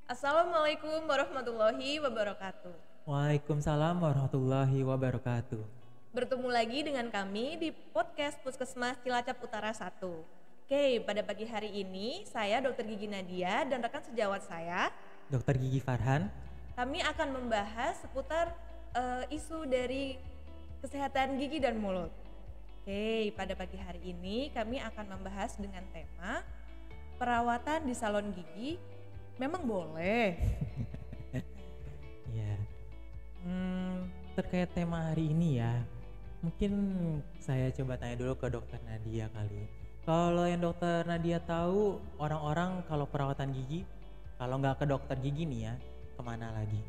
Assalamualaikum warahmatullahi wabarakatuh. Waalaikumsalam warahmatullahi wabarakatuh. Bertemu lagi dengan kami di podcast Puskesmas Cilacap Utara 1. Oke, pada pagi hari ini saya Dr. Gigi Nadia dan rekan sejawat saya, Dokter Gigi Farhan. kami akan membahas seputar isu dari kesehatan gigi dan mulut. Oke, pada pagi hari ini kami akan membahas dengan tema perawatan di salon gigi memang boleh. Ya, terkait tema hari ini ya, mungkin saya coba tanya dulu ke Dokter Nadia kali. Kalau yang Dokter Nadia tahu, orang-orang kalau perawatan gigi, kalau nggak ke dokter gigi nih ya, kemana lagi?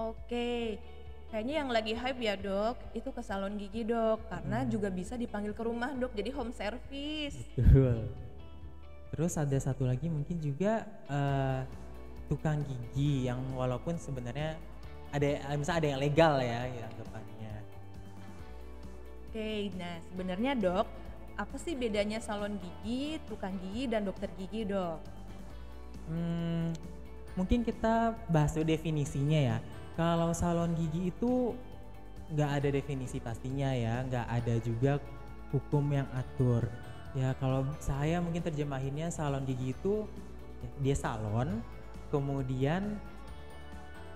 Oke, kayaknya yang lagi hype ya dok, itu ke salon gigi dok, karena juga bisa dipanggil ke rumah dok, jadi home service. Betul. Terus ada satu lagi mungkin juga tukang gigi yang walaupun sebenarnya misalnya ada yang legal ya anggapannya. Oke, nah sebenarnya dok, apa sih bedanya salon gigi, tukang gigi, dan dokter gigi dok? Mungkin kita bahas dulu definisinya ya. Kalau salon gigi itu nggak ada definisi pastinya ya, nggak ada juga hukum yang atur. Ya kalau saya mungkin terjemahinnya salon gigi itu dia salon, kemudian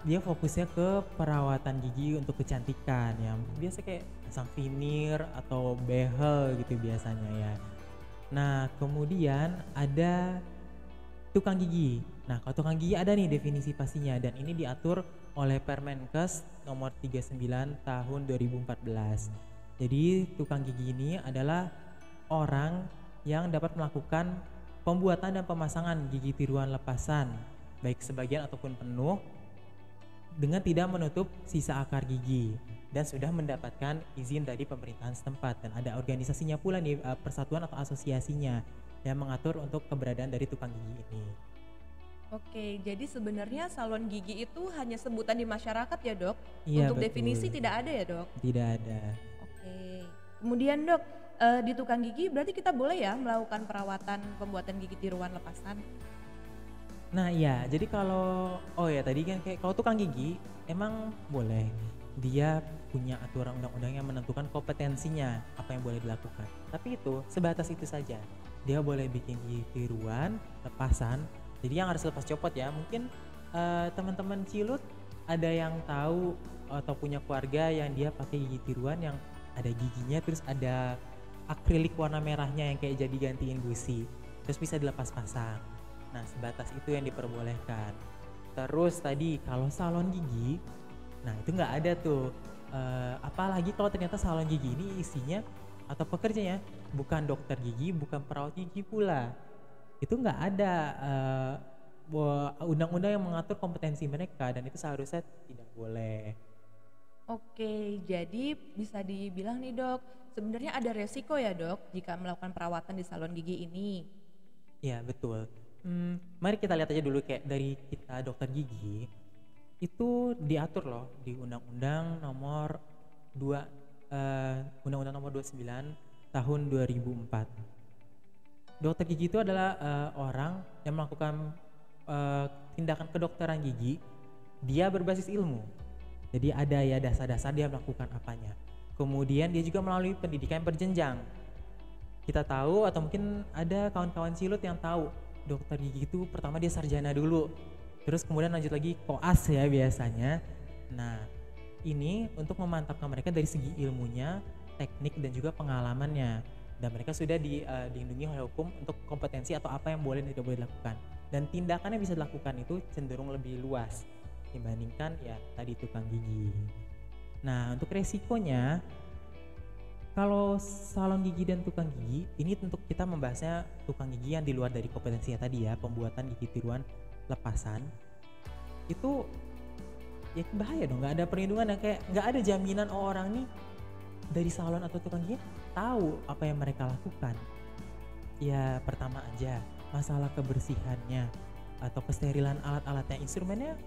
dia fokusnya ke perawatan gigi untuk kecantikan ya. Biasa kayak pasang veneer atau behel gitu biasanya ya. Nah kemudian ada tukang gigi. Nah kalau tukang gigi ada nih definisi pastinya dan ini diatur oleh Permenkes nomor 39 tahun 2014. Jadi tukang gigi ini adalah orang yang dapat melakukan pembuatan dan pemasangan gigi tiruan lepasan baik sebagian ataupun penuh dengan tidak menutup sisa akar gigi dan sudah mendapatkan izin dari pemerintahan setempat dan ada organisasinya pula nih persatuan atau asosiasinya yang mengatur untuk keberadaan dari tukang gigi ini. Oke, jadi sebenarnya salon gigi itu hanya sebutan di masyarakat ya dok? Iya, Untuk betul. definisi tidak ada ya dok? Tidak ada. Oke, kemudian dok, di tukang gigi berarti kita boleh ya melakukan perawatan pembuatan gigi tiruan lepasan? Nah iya, jadi tadi kan kayak kalau tukang gigi emang boleh. Dia punya aturan undang-undang yang menentukan kompetensinya apa yang boleh dilakukan. Tapi itu sebatas itu saja. Dia boleh bikin gigi tiruan, lepasan. Jadi yang harus lepas copot ya. Mungkin teman-teman cilut ada yang tahu atau punya keluarga yang dia pakai gigi tiruan yang ada giginya terus ada akrilik warna merahnya yang kayak jadi gantiin gusi. Terus bisa dilepas pasang. Nah sebatas itu yang diperbolehkan. Terus tadi kalau salon gigi, nah itu nggak ada tuh. Apalagi kalau ternyata salon gigi ini isinya atau pekerjanya bukan dokter gigi, bukan perawat gigi pula. Itu nggak ada undang-undang yang mengatur kompetensi mereka dan itu seharusnya tidak boleh. Oke, jadi bisa dibilang nih dok, sebenarnya ada resiko ya dok jika melakukan perawatan di salon gigi ini? Ya betul. Mari kita lihat aja dulu kayak dari kita dokter gigi itu diatur loh di Undang-Undang nomor 29 tahun 2004. Dokter gigi itu adalah orang yang melakukan tindakan kedokteran gigi. Dia berbasis ilmu. Jadi ada ya dasar-dasar dia melakukan apanya. Kemudian dia juga melalui pendidikan berjenjang. Kita tahu atau mungkin ada kawan-kawan cilut yang tahu dokter gigi itu pertama dia sarjana dulu. Terus kemudian lanjut lagi koas ya biasanya. Nah ini untuk memantapkan mereka dari segi ilmunya, teknik dan juga pengalamannya. Dan mereka sudah dilindungi oleh hukum untuk kompetensi atau apa yang boleh dan tidak boleh dilakukan. Dan tindakan yang bisa dilakukan itu cenderung lebih luas dibandingkan ya tadi tukang gigi. Nah untuk resikonya, kalau salon gigi dan tukang gigi, ini untuk kita membahasnya tukang gigi yang di luar dari kompetensinya tadi ya, pembuatan gigi tiruan lepasan. Itu ya bahaya dong, nggak ada perlindungan, kayak nggak ada jaminan orang nih dari salon atau tukang gigi tahu apa yang mereka lakukan. Ya pertama aja masalah kebersihannya atau kesterilan alat-alatnya, instrumennya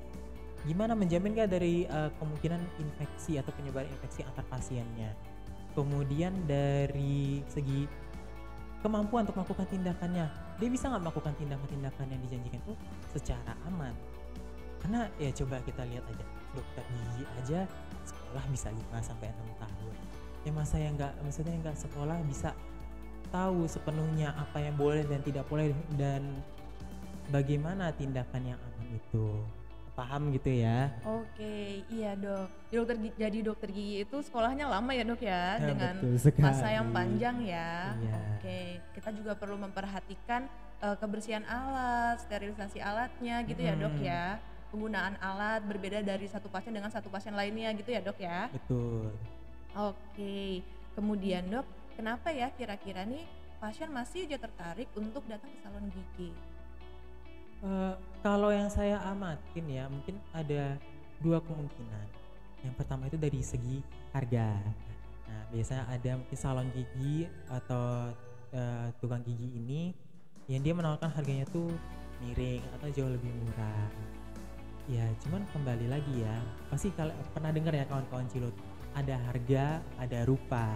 gimana menjamin gak dari kemungkinan infeksi atau penyebaran infeksi antar pasiennya. Kemudian dari segi kemampuan untuk melakukan tindakannya, dia bisa nggak melakukan tindakan-tindakan yang dijanjikan itu secara aman. Karena ya coba kita lihat aja, dokter gigi aja sekolah bisa 5 sampai 6 tahun. Ya masa yang maksudnya nggak sekolah bisa tahu sepenuhnya apa yang boleh dan tidak boleh dan bagaimana tindakan yang aman itu. Paham gitu ya? Oke, iya dok. Jadi dokter gigi itu sekolahnya lama ya dok ya, Ya, dengan betul sekali. masa yang panjang ya. Iya. Oke, kita juga perlu memperhatikan kebersihan alat, sterilisasi alatnya gitu ya dok Mm-mm. ya. Penggunaan alat berbeda dari satu pasien dengan satu pasien lainnya gitu ya dok ya. Betul. Oke, kemudian dok, kenapa ya kira-kira nih pasien masih aja tertarik untuk datang ke salon gigi? Kalau yang saya amatin ya mungkin ada 2 kemungkinan. Yang pertama itu dari segi harga. Nah biasanya ada mungkin salon gigi atau tukang gigi ini yang dia menawarkan harganya tuh miring atau jauh lebih murah. Ya cuman kembali lagi ya, pasti kalau pernah dengar ya kawan-kawan Cilut, ada harga, ada rupa.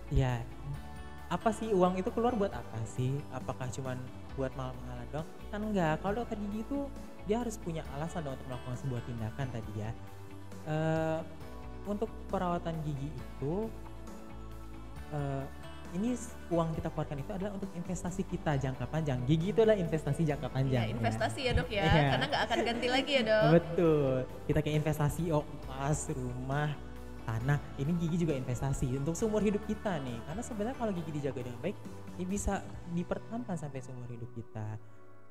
Ya apa sih uang itu keluar buat apa sih? Apakah cuman buat mahal-mahalan doang? Kan enggak. Kalau dokter gigi itu dia harus punya alasan dong untuk melakukan sebuah tindakan tadi ya. Untuk perawatan gigi itu ini uang kita keluarkan itu adalah untuk investasi kita jangka panjang. Gigi itu adalah investasi jangka panjang. Iya, investasi ya dok ya, Iya. karena nggak akan ganti lagi ya dok. Betul. Kita kayak investasi emas, rumah, tanah. Ini gigi juga investasi untuk seumur hidup kita nih. Karena sebenarnya kalau gigi dijaga dengan baik, ini bisa dipertahankan sampai seumur hidup kita.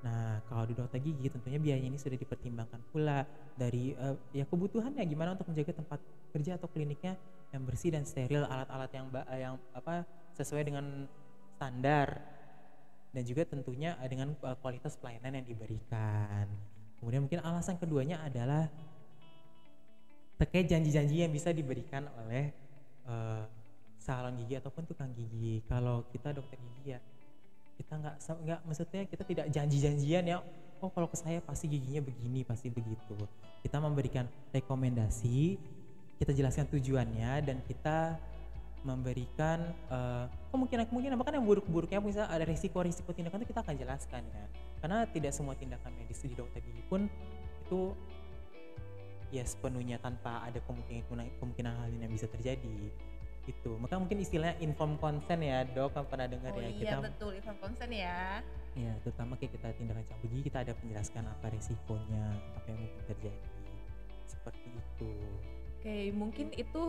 Nah, kalau di dokter gigi tentunya biayanya ini sudah dipertimbangkan pula dari ya kebutuhannya gimana untuk menjaga tempat kerja atau kliniknya yang bersih dan steril, alat-alat yang sesuai dengan standar dan juga tentunya dengan kualitas pelayanan yang diberikan. Kemudian mungkin alasan keduanya adalah terkait janji-janji yang bisa diberikan oleh salon gigi ataupun tukang gigi. Kalau kita dokter gigi ya kita nggak maksudnya kita tidak janji-janjian ya, oh kalau ke saya pasti giginya begini, pasti begitu. Kita memberikan rekomendasi, kita jelaskan tujuannya dan kita memberikan kemungkinan bahkan yang buruk-buruknya misalnya ada risiko-risiko tindakan itu kita akan jelaskan ya. Karena tidak semua tindakan medis di dokter gigi pun itu ya sepenuhnya tanpa ada kemungkinan hal ini yang bisa terjadi gitu. Maka mungkin istilahnya informed consent ya dok, kan pernah dengar Oh ya iya kita. betul, informed consent ya. Ya terutama kayak kita tindakan cabut gigi kita ada penjelaskan apa resikonya, apa yang mungkin terjadi seperti itu. Oke, mungkin itu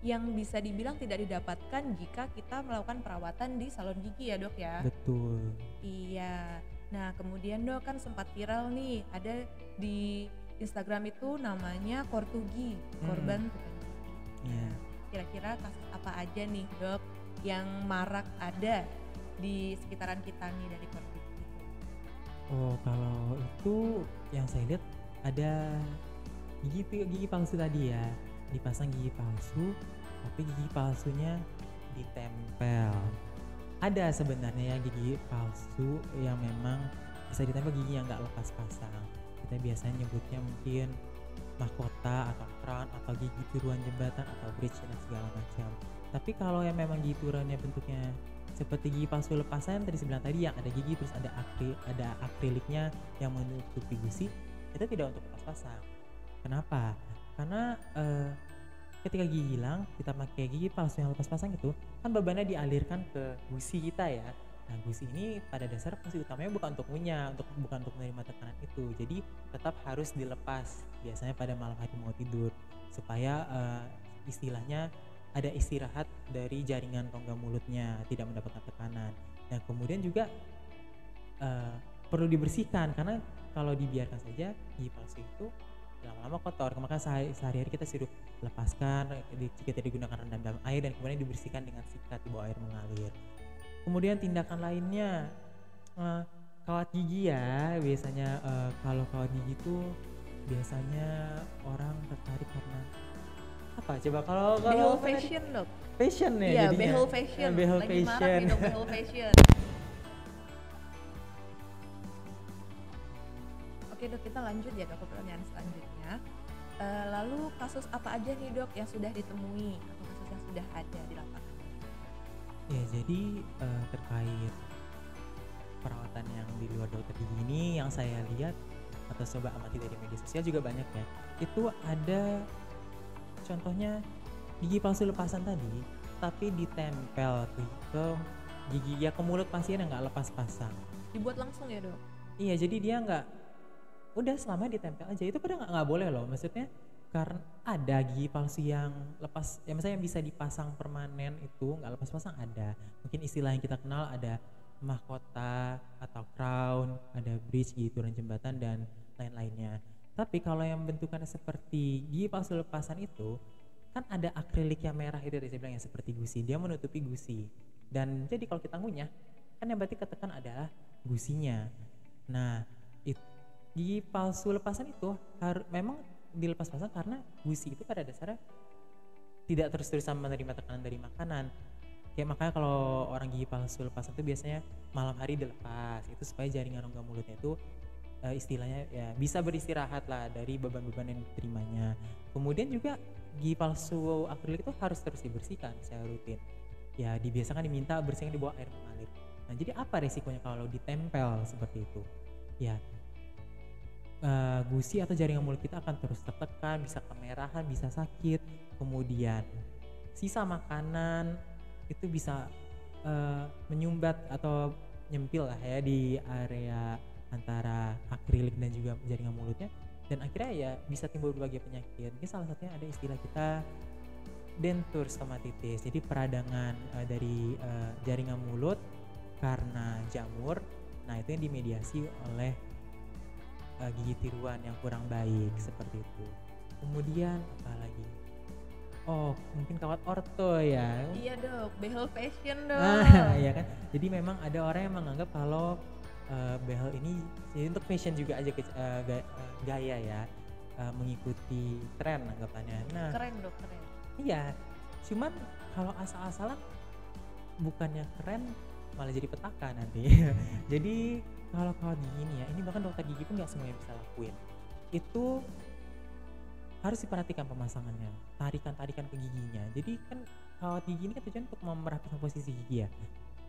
yang bisa dibilang tidak didapatkan jika kita melakukan perawatan di salon gigi ya dok ya. Betul. Iya. Nah kemudian dok kan sempat viral nih, ada di Instagram itu namanya Kortugi, korban tukang gigi. Ya. Kira-kira kasus apa aja nih dok yang marak ada di sekitaran kita nih dari Kortugi itu? Oh kalau itu yang saya lihat ada gigi palsu tadi ya, dipasang gigi palsu tapi gigi palsunya ditempel. Ada sebenarnya gigi palsu yang memang bisa ditempel, gigi yang nggak lepas pasang. Kita biasanya nyebutnya mungkin mahkota atau crown atau gigi tiruan jembatan atau bridge dan segala macam. Tapi kalau yang memang gigi tiruannya bentuknya seperti gigi palsu lepasan tadi sebelah tadi yang ada gigi terus ada akriliknya yang menutupi gusi, itu tidak untuk lepas pasang. Kenapa? Karena ketika gigi hilang kita pakai gigi palsu yang lepas pasang itu kan bebannya dialirkan ke gusi kita ya. Nah gusi ini pada dasar fungsi utamanya bukan untuk ngunyah, bukan untuk menerima tekanan itu. Jadi tetap harus dilepas biasanya pada malam hari mau tidur supaya istilahnya ada istirahat dari jaringan rongga mulutnya, tidak mendapatkan tekanan. Dan kemudian juga perlu dibersihkan karena kalau dibiarkan saja gigi palsu itu lama-lama kotor. Maka sehari-hari kita suruh lepaskan jika tidak digunakan rendam dalam air dan kemudian dibersihkan dengan sikat di bawah air mengalir. Kemudian tindakan lainnya kawat gigi ya, biasanya kalau kawat gigi itu biasanya orang tertarik karena apa coba kalau behel fashion dok. Fashion ya Iya, jadinya. behel fashion. Behel Lagi fashion. marak nih dok behel fashion. Oke dok, kita lanjut ya dok ke pertanyaan selanjutnya. Lalu kasus apa aja nih dok yang sudah ditemui atau kasus yang sudah ada di lapangan? Ya jadi terkait perawatan yang di luar dokter gigi ini yang saya lihat atau coba amati dari media sosial juga banyak ya. Itu ada contohnya gigi palsu lepasan tadi, tapi ditempel ke gigi ya, ke mulut pasien yang nggak lepas pasang. Dibuat langsung ya dok? Iya, jadi dia nggak, udah selama ditempel aja. Itu padahal nggak boleh loh, maksudnya karena ada gigi palsu yang lepas ya, misalnya yang bisa dipasang permanen itu nggak lepas pasang ada. Mungkin istilah yang kita kenal ada mahkota atau crown, ada bridge, gigi turun jembatan dan lain-lainnya. Tapi kalau yang bentukannya seperti gigi palsu lepasan itu kan ada akrilik yang merah itu tadi saya bilang, yang seperti gusi, dia menutupi gusi. Dan jadi kalau kita ngunyah kan yang berarti ketekan adalah gusinya. Nah, gigi palsu lepasan itu memang dilepas pasang karena gusi itu pada dasarnya tidak terus-terusan menerima tekanan dari makanan. Kayak makanya kalau orang gigi palsu lepasan itu biasanya malam hari dilepas, itu supaya jaringan rongga mulutnya itu istilahnya ya bisa beristirahat lah dari beban-beban yang diterimanya. Kemudian juga gigi palsu akrilik itu harus terus dibersihkan secara rutin. Ya dibiasakan diminta bersihkan di bawah air mengalir. Nah jadi apa resikonya kalau ditempel seperti itu? Ya gusi atau jaringan mulut kita akan terus tertekan, bisa kemerahan, bisa sakit. Kemudian sisa makanan itu bisa menyumbat atau nyempil lah ya di area antara akrilik dan juga jaringan mulutnya, dan akhirnya ya bisa timbul berbagai penyakit. Mungkin salah satunya ada istilah kita dentur stomatitis, jadi peradangan dari jaringan mulut karena jamur. Nah itu yang dimediasi oleh gigi tiruan yang kurang baik seperti itu. Kemudian apa lagi? Oh mungkin kawat orto ya. Iya dok, behel fashion dok. Iya kan. Jadi memang ada orang yang menganggap kalau behel ini jadi untuk fashion juga aja, gaya ya, mengikuti tren anggapannya. Nah Keren dok, keren. iya, cuman kalau asal-asalan bukannya keren malah jadi petaka nanti. Jadi kalau kawat gigi ini ya, ini bahkan dokter gigi pun nggak semuanya bisa lakuin. Itu harus diperhatikan pemasangannya, tarikan ke giginya. Jadi kan kawat gigi ini kan tujuan untuk merapikan posisi gigi ya.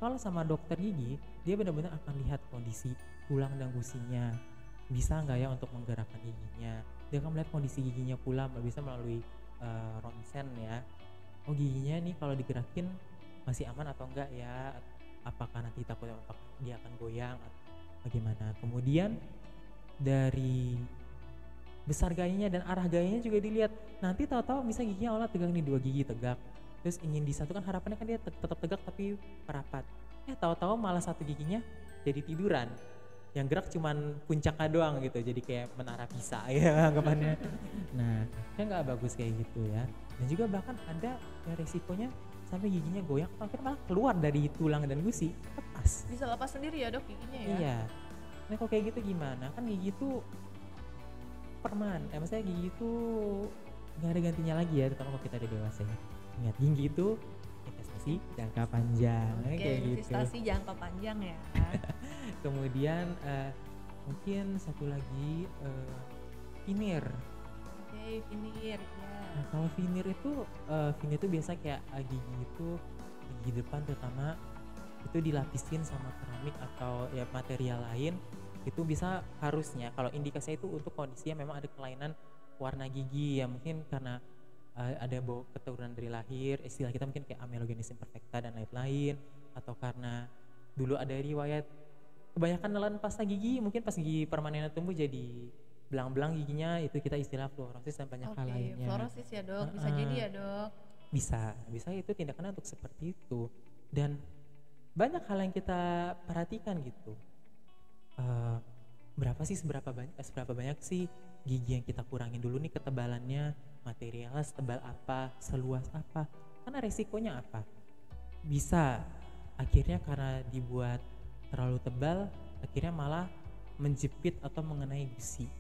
Kalau sama dokter gigi, dia benar-benar akan lihat kondisi tulang dan gusinya, bisa nggak ya untuk menggerakkan giginya. Dia akan melihat kondisi giginya pula, bisa melalui ronsen ya. Oh giginya nih kalau digerakin masih aman atau enggak ya? Apakah nanti takutnya dia akan goyang atau bagaimana? Kemudian dari besar gayanya dan arah gayanya juga dilihat. Nanti tahu-tahu misalnya giginya awalnya tegak nih, 2 gigi tegak, terus ingin disatukan, harapannya kan dia tetap tegak tapi merapat. Tahu-tahu malah 1 giginya jadi tiduran, yang gerak cuman puncaknya doang gitu, jadi kayak menara Pisa ya anggapannya. Nah kan nggak bagus kayak gitu ya. Dan juga bahkan ada yang resikonya sampai giginya goyang atau akhirnya malah keluar dari tulang dan gusi, lepas. Bisa lepas sendiri ya dok giginya ya? Iya. Nah kalau kayak gitu gimana? Kan gigi itu maksudnya gigi itu nggak ada gantinya lagi ya, terutama kalau kita udah dewasa ya. Ingat, gigi itu investasi jangka panjang. Oke, kayak gitu. investasi jangka panjang ya. Kemudian mungkin satu lagi veneer. Oke, veneer ya. Nah kalau veneer itu biasa kayak gigi itu, gigi depan terutama itu dilapisin sama keramik atau ya material lain. Itu bisa, harusnya kalau indikasinya itu untuk kondisi yang memang ada kelainan warna gigi ya, mungkin karena ada bau keturunan dari lahir, istilah kita mungkin kayak amelogenesis imperfecta dan lain-lain, atau karena dulu ada riwayat kebanyakan nelan pasta gigi, mungkin pas gigi permanennya tumbuh jadi belang-belang giginya, itu kita istilah fluorosis dan banyak hal lainnya. Fluorosis ya dok, bisa jadi ya dok. Bisa itu tindakannya untuk seperti itu. Dan banyak hal yang kita perhatikan gitu. Seberapa banyak sih gigi yang kita kurangin dulu nih, ketebalannya, materialnya setebal apa, seluas apa, karena resikonya apa. Bisa akhirnya karena dibuat terlalu tebal, akhirnya malah menjepit atau mengenai gusi.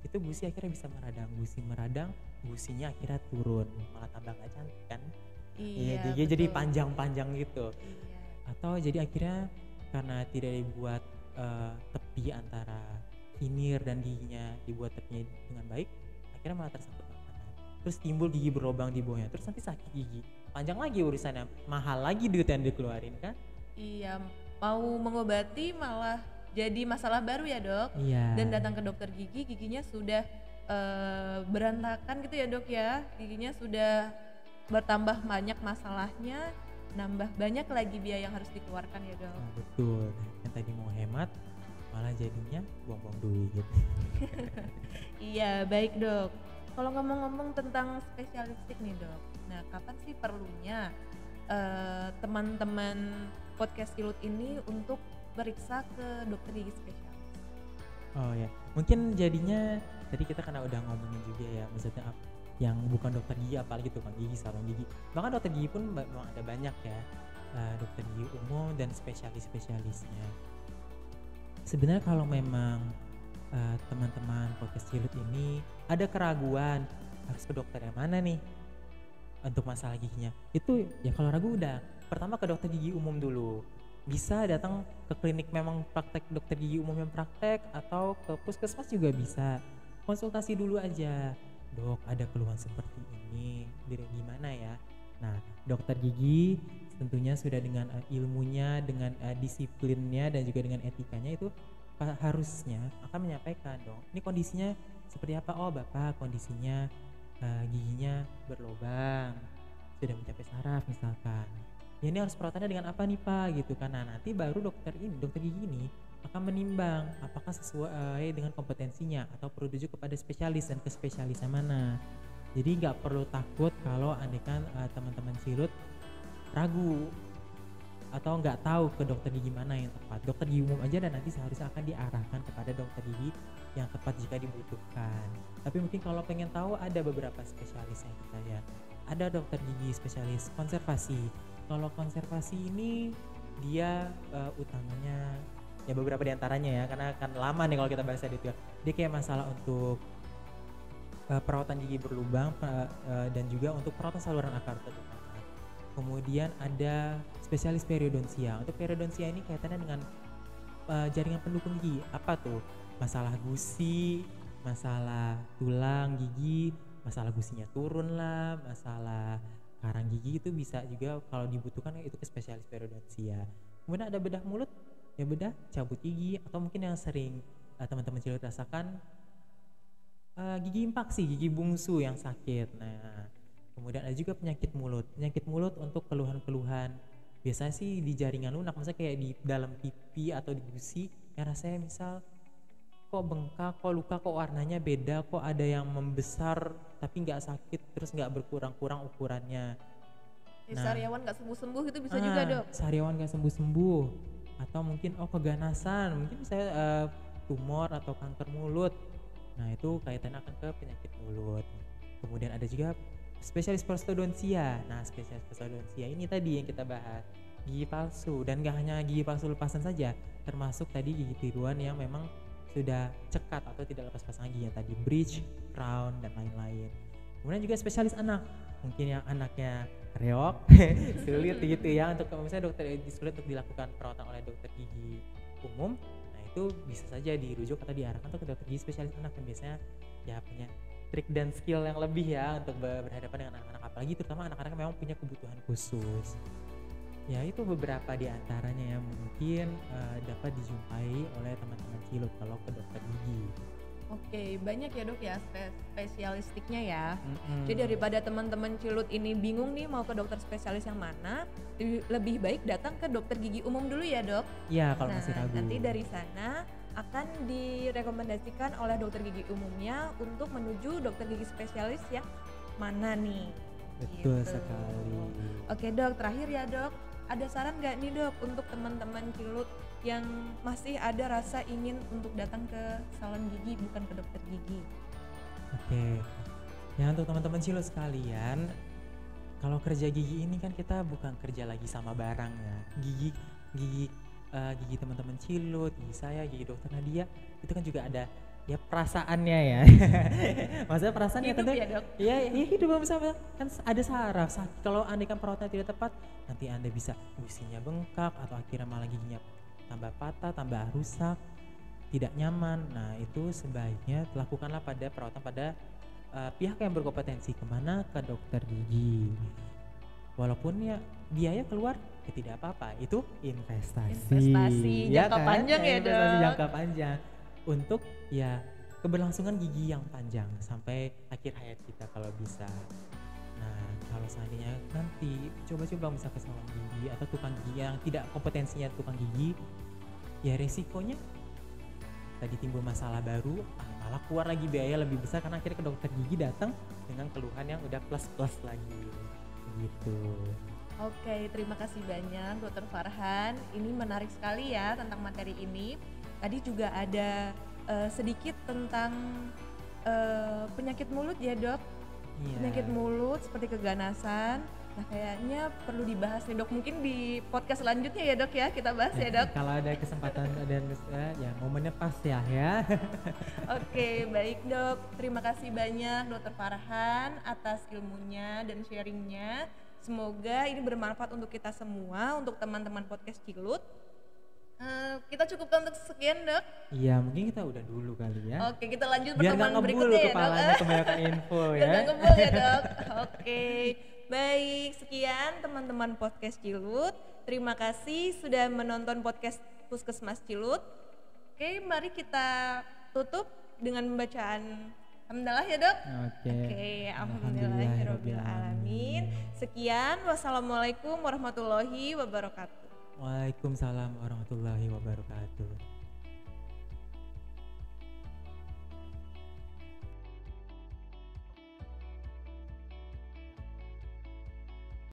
Itu gusi akhirnya bisa meradang, gusinya akhirnya turun, malah tambah gak cantik kan. Iya, gigi jadi panjang-panjang gitu. Iya. Atau jadi akhirnya karena tidak dibuat tepi antara veneer dan giginya, dibuat tepinya dengan baik, akhirnya malah tersangkut makanan, terus timbul gigi berlubang di bawahnya, terus nanti sakit gigi, panjang lagi urusannya, mahal lagi duit yang dikeluarin kan. Iya, mau mengobati malah jadi masalah baru ya dok. Iya. Dan datang ke dokter gigi, giginya sudah berantakan gitu ya dok ya, giginya sudah bertambah banyak masalahnya, nambah banyak lagi biaya yang harus dikeluarkan ya dok. Nah, betul. Yang tadi mau hemat malah jadinya buang-buang duit. Iya baik dok. Kalau ngomong-ngomong tentang spesialistik nih dok, nah kapan sih perlunya teman-teman podcast Cilut ini untuk periksa ke dokter gigi spesialis? Oh ya, mungkin jadinya tadi kita karena udah ngomongin juga ya, maksudnya yang bukan dokter gigi apalagi tukang gigi, salon gigi. Bahkan dokter gigi pun memang ada banyak ya, dokter gigi umum dan spesialis-spesialisnya. Sebenarnya kalau memang teman-teman podcast Cilut ini ada keraguan harus ke dokter yang mana nih untuk masalah giginya, itu ya kalau ragu udah pertama ke dokter gigi umum dulu. Bisa datang ke klinik memang praktek dokter gigi umum yang praktek, atau ke puskesmas juga bisa. Konsultasi dulu aja, dok ada keluhan seperti ini, gimana ya. Nah dokter gigi tentunya sudah dengan ilmunya, dengan disiplinnya dan juga dengan etikanya itu harusnya akan menyampaikan dong, ini kondisinya seperti apa. Oh bapak kondisinya giginya berlubang, sudah mencapai saraf misalkan, ya ini harus perawatannya dengan apa nih pak gitu kan. Nah nanti baru dokter gigi ini akan menimbang apakah sesuai dengan kompetensinya atau perlu dirujuk kepada spesialis dan ke spesialisnya mana. Jadi nggak perlu takut kalau andaikan teman-teman Cilut ragu atau nggak tahu ke dokter gigi mana yang tepat. Dokter gigi umum aja dan nanti seharusnya akan diarahkan kepada dokter gigi yang tepat jika dibutuhkan. Tapi mungkin kalau pengen tahu ada beberapa spesialis yang kita ya. Ada dokter gigi spesialis konservasi. Kalau konservasi ini dia utamanya ya beberapa diantaranya ya, karena kan lama nih kalau kita bahas itu ya. Dia kayak masalah untuk perawatan gigi berlubang dan juga untuk perawatan saluran akar terutama. Kemudian ada spesialis periodontia. Untuk periodontia ini kaitannya dengan jaringan pendukung gigi. Apa tuh? Masalah gusi, masalah tulang gigi, masalah gusinya turun lah, masalah karang gigi itu bisa juga kalau dibutuhkan itu ke spesialis periodontia. Kemudian ada bedah mulut, ya bedah cabut gigi, atau mungkin yang sering teman-teman Cilut rasakan gigi impaksi, gigi bungsu yang sakit. Nah kemudian ada juga penyakit mulut untuk keluhan-keluhan biasanya sih di jaringan lunak, misalnya kayak di dalam pipi atau di gusi yang rasanya misal kok bengkak, kok luka, kok warnanya beda, kok ada yang membesar tapi nggak sakit, terus nggak berkurang-kurang ukurannya. Sariawan nggak sembuh-sembuh itu bisa juga dok. Sariawan nggak sembuh-sembuh, atau mungkin keganasan, mungkin misalnya tumor atau kanker mulut. Nah itu kaitannya akan ke penyakit mulut. Kemudian ada juga spesialis prostodontia. Nah spesialis prostodontia ini tadi yang kita bahas, gigi palsu, dan gak hanya gigi palsu lepasan saja, termasuk tadi gigi tiruan yang memang sudah cekat atau tidak lepas pasang gigi, yang tadi bridge, crown, dan lain-lain. Kemudian juga spesialis anak, mungkin yang anaknya reok, sulit gitu ya, untuk misalnya dokter sulit untuk dilakukan perawatan oleh dokter gigi umum. Nah itu bisa saja dirujuk atau diarahkan untuk dokter gigi spesialis anak yang biasanya ya punya trik dan skill yang lebih ya untuk berhadapan dengan anak-anak, apalagi terutama anak-anak yang memang punya kebutuhan khusus. Ya itu beberapa di antaranya yang mungkin dapat dijumpai oleh teman-teman Cilut kalau ke dokter gigi. Oke, banyak ya dok ya spesialistiknya ya. Jadi daripada teman-teman Cilut ini bingung nih mau ke dokter spesialis yang mana, lebih baik datang ke dokter gigi umum dulu ya dok. Iya kalau masih ragu. Nanti dari sana akan direkomendasikan oleh dokter gigi umumnya untuk menuju dokter gigi spesialis yang mana nih. Betul gitu. sekali. Oke dok, terakhir ya dok, ada saran gak nih dok untuk teman-teman Cilut yang masih ada rasa ingin untuk datang ke salon gigi bukan ke dokter gigi? Oke, ya untuk teman-teman Cilut sekalian, kalau kerja gigi ini kan kita bukan kerja lagi sama barang ya. Gigi teman-teman Cilut, gigi saya, gigi dokter Nadia, itu kan juga ada ya perasaannya ya. Maksudnya perasaan ya tentu ya dok. Ya hidup bersama kan ada saraf. Kalau andaikan perawatannya tidak tepat, nanti Anda bisa gusinya bengkak atau akhirnya malah giginya tambah patah, tambah rusak, tidak nyaman. Nah itu sebaiknya lakukanlah pada perawatan pada pihak yang berkompetensi. Kemana? Ke dokter gigi. Walaupun ya biaya keluar ya tidak apa-apa, itu investasi. Investasi jangka panjang ya, Investasi Dok. jangka panjang untuk ya keberlangsungan gigi yang panjang sampai akhir hayat kita kalau bisa. Nah, kalau seandainya nanti coba-coba misal ke salon gigi atau tukang gigi yang tidak kompetensinya tukang gigi, ya resikonya tadi timbul masalah baru, malah keluar lagi biaya lebih besar karena akhirnya ke dokter gigi datang dengan keluhan yang udah plus lagi gitu. Oke, terima kasih banyak Dokter Farhan. Ini menarik sekali ya tentang materi ini. Tadi juga ada sedikit tentang penyakit mulut ya, Dok. Iya. Penyakit mulut seperti keganasan. Nah, kayaknya perlu dibahas nih, Dok. Mungkin di podcast selanjutnya ya, Dok ya. Kita bahas ya, Dok. Kalau ada kesempatan dan ya momennya pas ya. Oke, baik, Dok. Terima kasih banyak Dokter Farhan atas ilmunya dan sharingnya. Semoga ini bermanfaat untuk kita semua, untuk teman-teman podcast Cilut. Kita cukupkan untuk sekian, Dok. Iya, mungkin kita udah dulu kali ya. Oke, kita lanjut Biar pertemuan nggak ngebul berikutnya ya, Dok. kepalanya kebanyakan info Biar ya. nggak ngebul ya, Dok. Oke, baik. Sekian teman-teman podcast Cilut. Terima kasih sudah menonton podcast Puskesmas Cilut. Oke, mari kita tutup dengan bacaan Alhamdulillah ya, Dok. Oke, alhamdulillahirobbilalamin. Sekian, wassalamualaikum warahmatullahi wabarakatuh. Waalaikumsalam warahmatullahi wabarakatuh.